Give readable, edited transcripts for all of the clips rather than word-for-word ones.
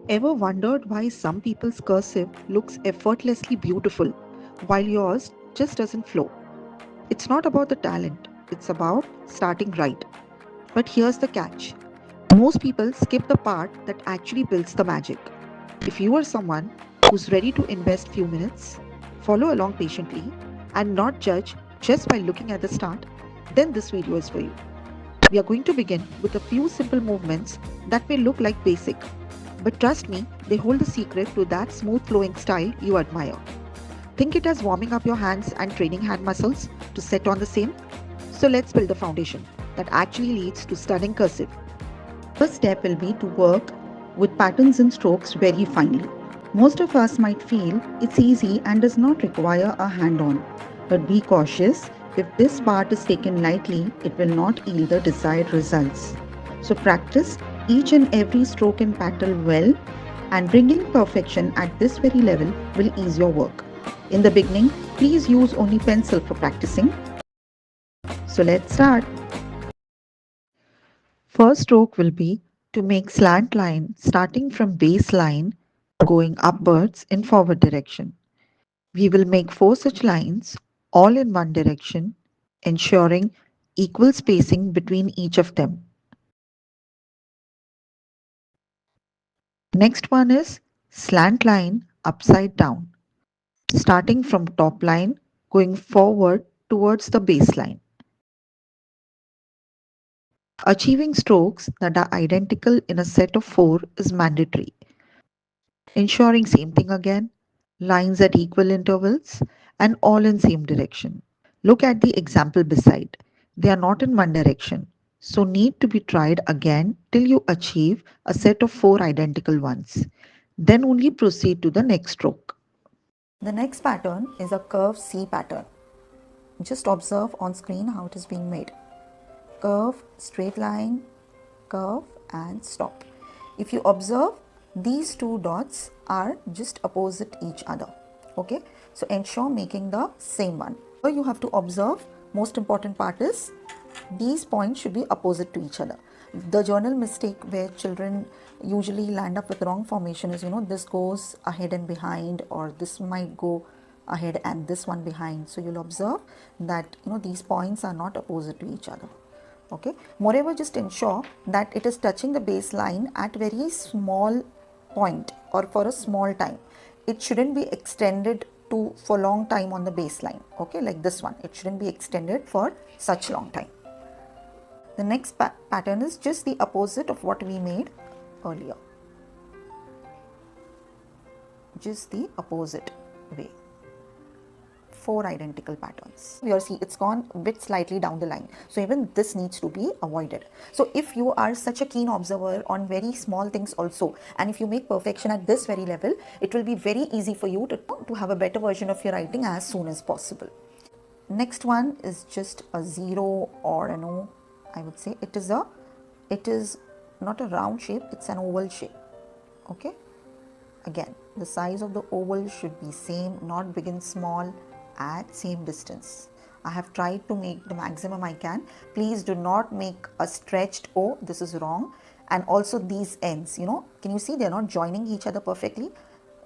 Ever wondered why some people's cursive looks effortlessly beautiful while yours just doesn't flow? It's not about the talent, it's about starting right. But here's the catch, most people skip the part that actually builds the magic. If you are someone who's ready to invest few minutes, follow along patiently, and not judge just by looking at the start, then this video is for you. We are going to begin with a few simple movements that may look like basic, but trust me, they hold the secret to that smooth flowing style you admire. Think it as warming up your hands and training hand muscles to set on the same. So let's build the foundation that actually leads to stunning cursive. First step will be to work with patterns and strokes very finely. Most of us might feel it's easy and does not require a hand on. But be cautious, if this part is taken lightly, it will not yield the desired results. So practice each and every stroke and pattern well, and bringing perfection at this very level will ease your work. In the beginning, please use only pencil for practicing. So let's start. First stroke will be to make slant line starting from base line going upwards in forward direction. We will make 4 such lines all in one direction, ensuring equal spacing between each of them. Next one is slant line upside down, starting from top line going forward towards the baseline. Achieving strokes that are identical in a set of 4 is mandatory. Ensuring same thing again, lines at equal intervals and all in same direction. Look at the example beside. They are not in one direction, so need to be tried again till you achieve a set of 4 identical ones. Then only proceed to the next stroke. The next pattern is a curve C pattern. Just observe on screen how it is being made. Curve, straight line, curve and stop. If you observe, these two dots are just opposite each other. Okay, so ensure making the same one. Here you have to observe, most important part is these points should be opposite to each other. The journal mistake where children usually land up with wrong formation is, this goes ahead and behind, or this might go ahead and this one behind. So you'll observe that these points are not opposite to each other. Okay, moreover, just ensure that it is touching the baseline at very small point or for a small time. It shouldn't be extended to for long time on the baseline. Okay, like this one, it shouldn't be extended for such long time. The next pattern is just the opposite of what we made earlier, just the opposite way. 4 identical patterns. Here see, it's gone a bit slightly down the line, so even this needs to be avoided. So if you are such a keen observer on very small things also, and if you make perfection at this very level, it will be very easy for you to have a better version of your writing as soon as possible. Next one is just a 0 or an O. I would say it is not a round shape, it's an oval shape. Okay, again the size of the oval should be same, not big and small, at same distance. I have tried to make the maximum I can. Please do not make a stretched O, this is wrong. And also these ends, can you see they're not joining each other perfectly?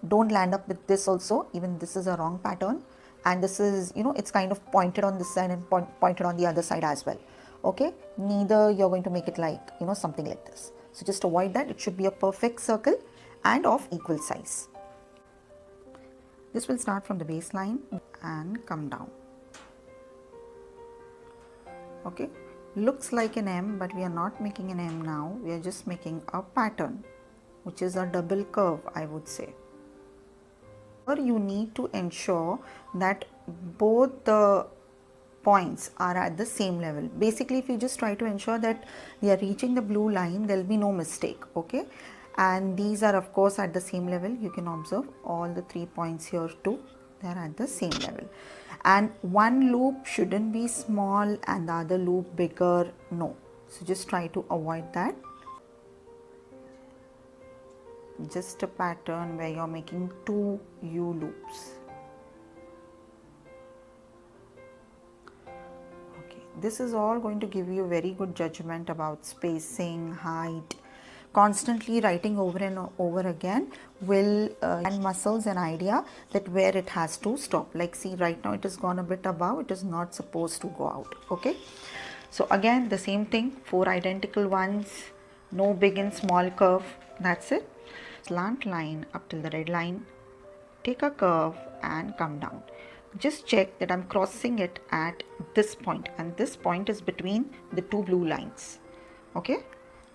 Don't land up with this also, even this is a wrong pattern. And this is, it's kind of pointed on this side and pointed on the other side as well. Okay, neither you're going to make it like, something like this. So just avoid that. It should be a perfect circle and of equal size. This will start from the baseline and come down. Okay, looks like an M, but we are not making an M now. We are just making a pattern, which is a double curve, I would say. Or you need to ensure that both the points are at the same level. Basically, if you just try to ensure that they are reaching the blue line, there will be no mistake. Okay, and these are of course at the same level. You can observe all the 3 points here too, they are at the same level. And one loop shouldn't be small and the other loop bigger, no. So just try to avoid that. Just a pattern where you're making 2 U loops. This is all going to give you very good judgment about spacing, height, constantly writing over and over again will and muscles an idea that where it has to stop. Like see, right now it has gone a bit above, it is not supposed to go out. Okay, so again the same thing, 4 identical ones, no big and small curve, that's it. Slant line up till the red line, take a curve and come down. Just check that I'm crossing it at this point, and this point is between the two blue lines. Okay,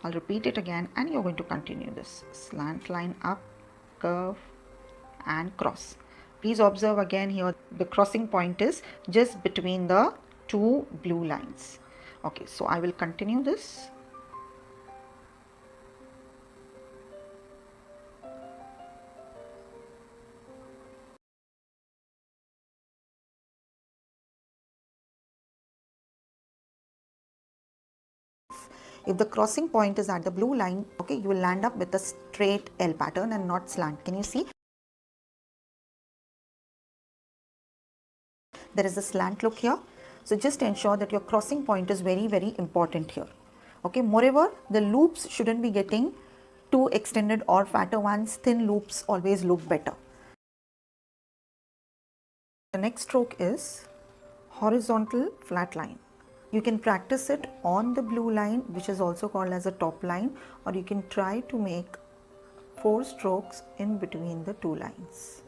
I'll repeat it again and you're going to continue this. Slant line up, curve and cross. Please observe again here, the crossing point is just between the two blue lines. Okay, so I will continue this. If the crossing point is at the blue line, okay, you will land up with a straight L pattern and not slant. Can you see? There is a slant look here. So just ensure that your crossing point is very, very important here. Okay, moreover, the loops shouldn't be getting too extended or fatter ones. Thin loops always look better. The next stroke is horizontal flat line. You can practice it on the blue line, which is also called as a top line, or you can try to make 4 strokes in between the 2 lines.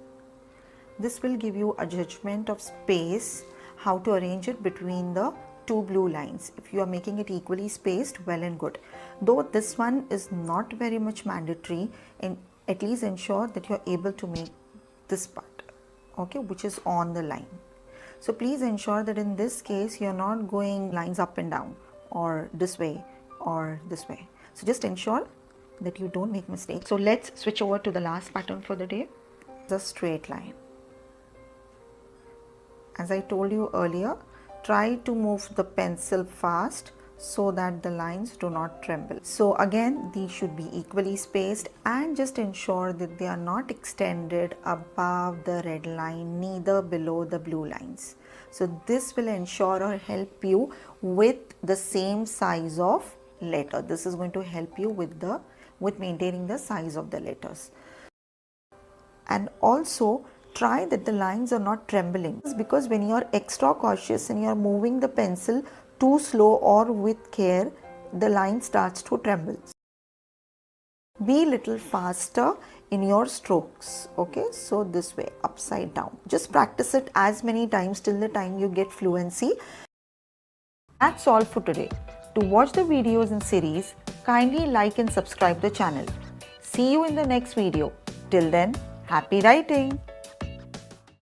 This will give you a judgment of space, how to arrange it between the 2 blue lines. If you are making it equally spaced, well and good. Though this one is not very much mandatory, and at least ensure that you are able to make this part, okay, which is on the line. So please ensure that in this case you are not going lines up and down or this way or this way. So just ensure that you don't make mistakes. So let's switch over to the last pattern for the day, the straight line. As I told you earlier, try to move the pencil fast so that the lines do not tremble. So again, these should be equally spaced and just ensure that they are not extended above the red line, neither below the blue lines. So this will ensure or help you with the same size of letter. This is going to help you with maintaining the size of the letters. And also try that the lines are not trembling, because when you are extra cautious and you are moving the pencil too slow or with care, the line starts to tremble. Be little faster in your strokes. Okay, so this way, upside down. Just practice it as many times till the time you get fluency. That's all for today. To watch the videos in series, kindly like and subscribe the channel. See you in the next video. Till then, happy writing!